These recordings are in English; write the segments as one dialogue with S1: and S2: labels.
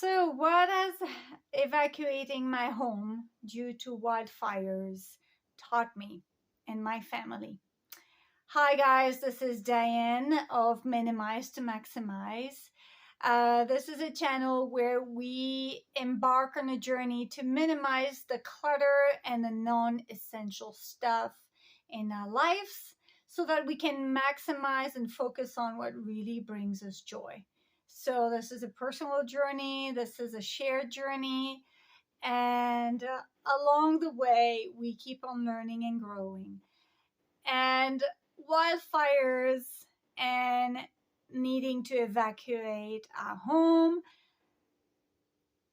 S1: So, what has evacuating my home due to wildfires taught me and my family? Hi, guys, this is Diane of Minimize to Maximize. This is a channel where we embark on a journey to minimize the clutter and the non essential stuff in our lives so that we can maximize and focus on what really brings us joy. So, this is a personal journey, this is a shared journey, and along the way, we keep on learning and growing. And wildfires and needing to evacuate our home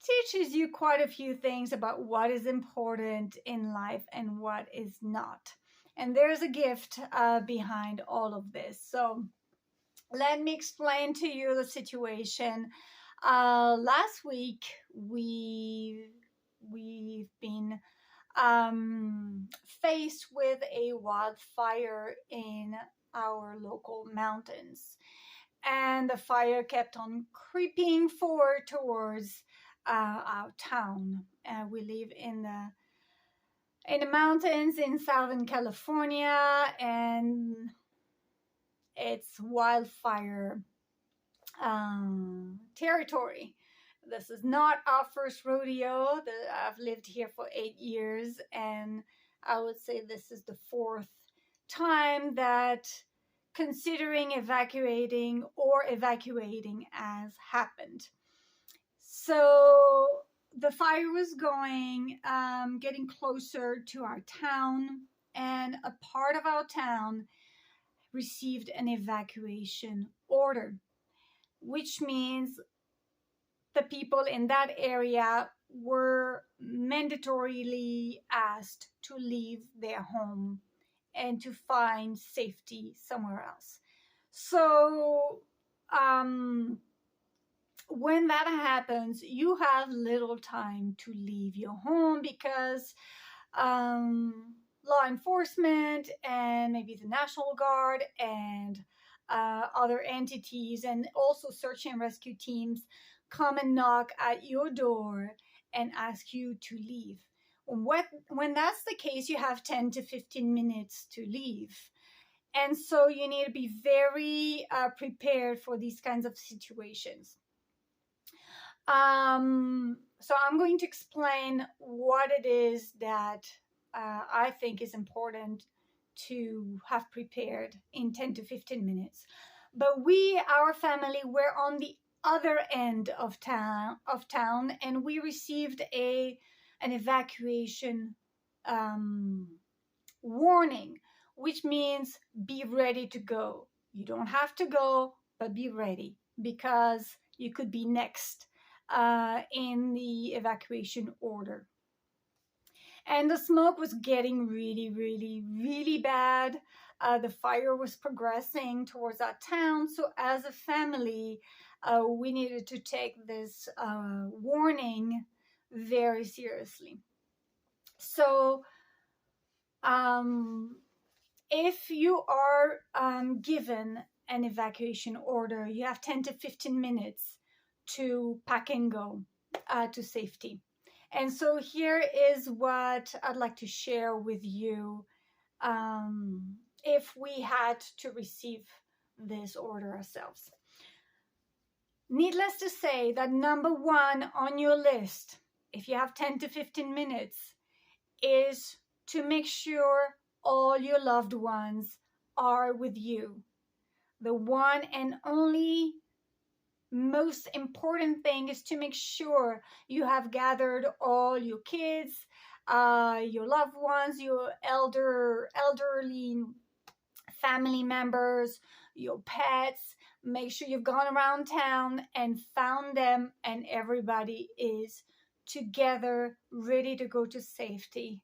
S1: teaches you quite a few things about what is important in life and what is not. And there's a gift behind all of this. So let me explain to you the situation. Last week, we've been faced with a wildfire in our local mountains. And the fire kept on creeping forward towards our town. We live in the mountains in Southern California, and it's wildfire territory. This is not our first rodeo. I've lived here for 8 years, and I would say this is the fourth time that considering evacuating has happened. So the fire was getting closer to our town, and a part of our town received an evacuation order, which means the people in that area were mandatorily asked to leave their home and to find safety somewhere else. So when that happens, you have little time to leave your home because law enforcement and maybe the National Guard and other entities and also search and rescue teams come and knock at your door and ask you to leave. When that's the case, you have 10 to 15 minutes to leave. And so you need to be very prepared for these kinds of situations. So I'm going to explain what it is that I think is important to have prepared in 10 to 15 minutes. But our family, we're on the other end of town, and we received an evacuation warning, which means be ready to go. You don't have to go, but be ready because you could be next in the evacuation order. And the smoke was getting really, really, really bad. The fire was progressing towards our town. So as a family, we needed to take this warning very seriously. So if you are given an evacuation order, you have 10 to 15 minutes to pack and go to safety. And so here is what I'd like to share with you if we had to receive this order ourselves. Needless to say that number one on your list, if you have 10 to 15 minutes, is to make sure all your loved ones are with you. The one and only most important thing is to make sure you have gathered all your kids, your loved ones, your elderly family members, your pets. Make sure you've gone around town and found them, and everybody is together, ready to go to safety.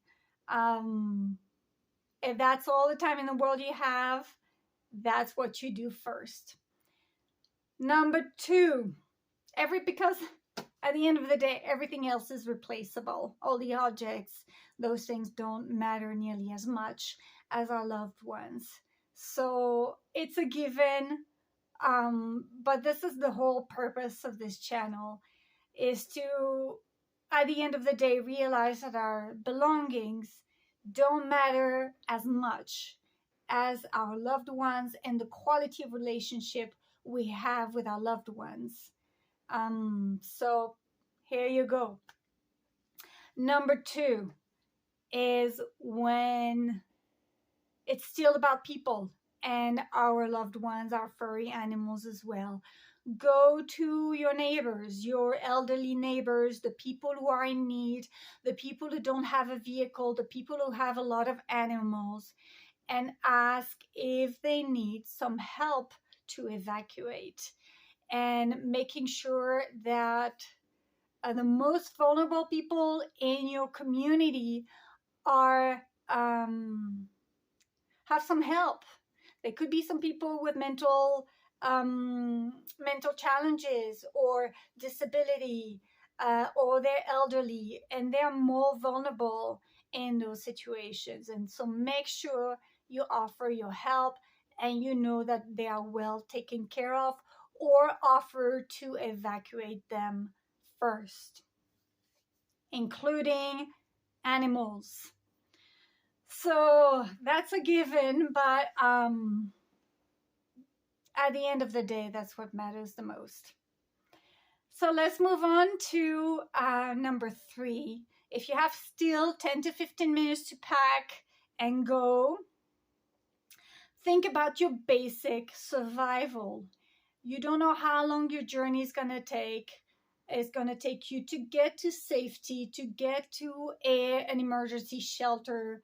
S1: If that's all the time in the world you have, that's what you do first. Number two, because at the end of the day, everything else is replaceable. All the objects, those things don't matter nearly as much as our loved ones. So it's a given, but this is the whole purpose of this channel. is to, at the end of the day, realize that our belongings don't matter as much as our loved ones and the quality of relationship we have with our loved ones. So here you go. Number 2 is when it's still about people and our loved ones, our furry animals as well. Go to your neighbors, your elderly neighbors, the people who are in need, the people who don't have a vehicle, the people who have a lot of animals, and ask if they need some help to evacuate. And making sure that the most vulnerable people in your community are have some help. They could be some people with mental challenges or disability, or they're elderly and they're more vulnerable in those situations. And so make sure you offer your help and you know that they are well taken care of, or offer to evacuate them first, including animals. So that's a given, but at the end of the day, that's what matters the most. So let's move on to number 3. If you have still 10 to 15 minutes to pack and go, think about your basic survival. You don't know how long your journey is going to take. It's going to take you to get to safety, to get to an emergency shelter,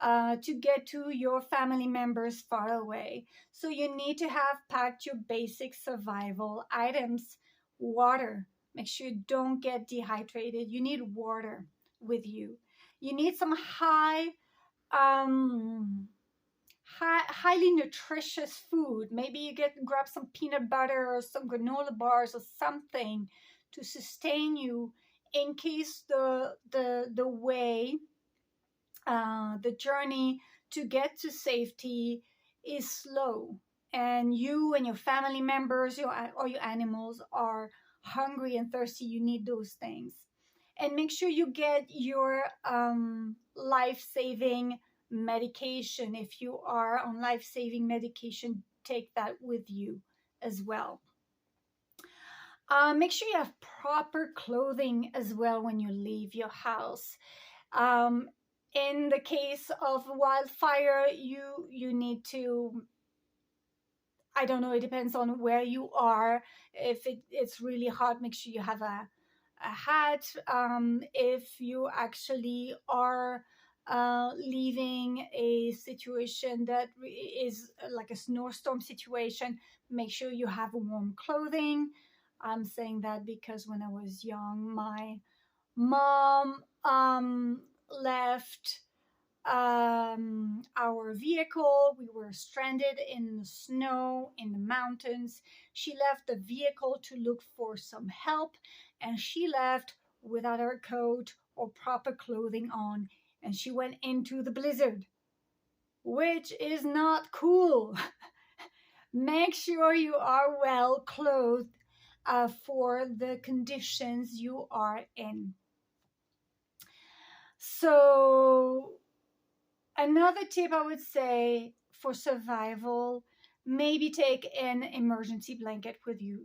S1: to get to your family members far away. So you need to have packed your basic survival items. Water. Make sure you don't get dehydrated. You need water with you. You need some highly nutritious food. Maybe you grab some peanut butter or some granola bars or something to sustain you in case the journey to get to safety is slow and you and your family members or your animals are hungry and thirsty. You need those things. And make sure you get your life-saving medication. If you are on life-saving medication, take that with you as well. Make sure you have proper clothing as well when you leave your house. In the case of wildfire, you need to, I don't know, it depends on where you are. If it's really hot, make sure you have a hat. If you actually are leaving a situation that is like a snowstorm situation, make sure you have warm clothing. I'm saying that because when I was young, my mom left our vehicle. We were stranded in the snow in the mountains. She left the vehicle to look for some help, and she left without her coat or proper clothing on, and she went into the blizzard, which is not cool. Make sure you are well clothed for the conditions you are in. So another tip I would say for survival, maybe take an emergency blanket with you.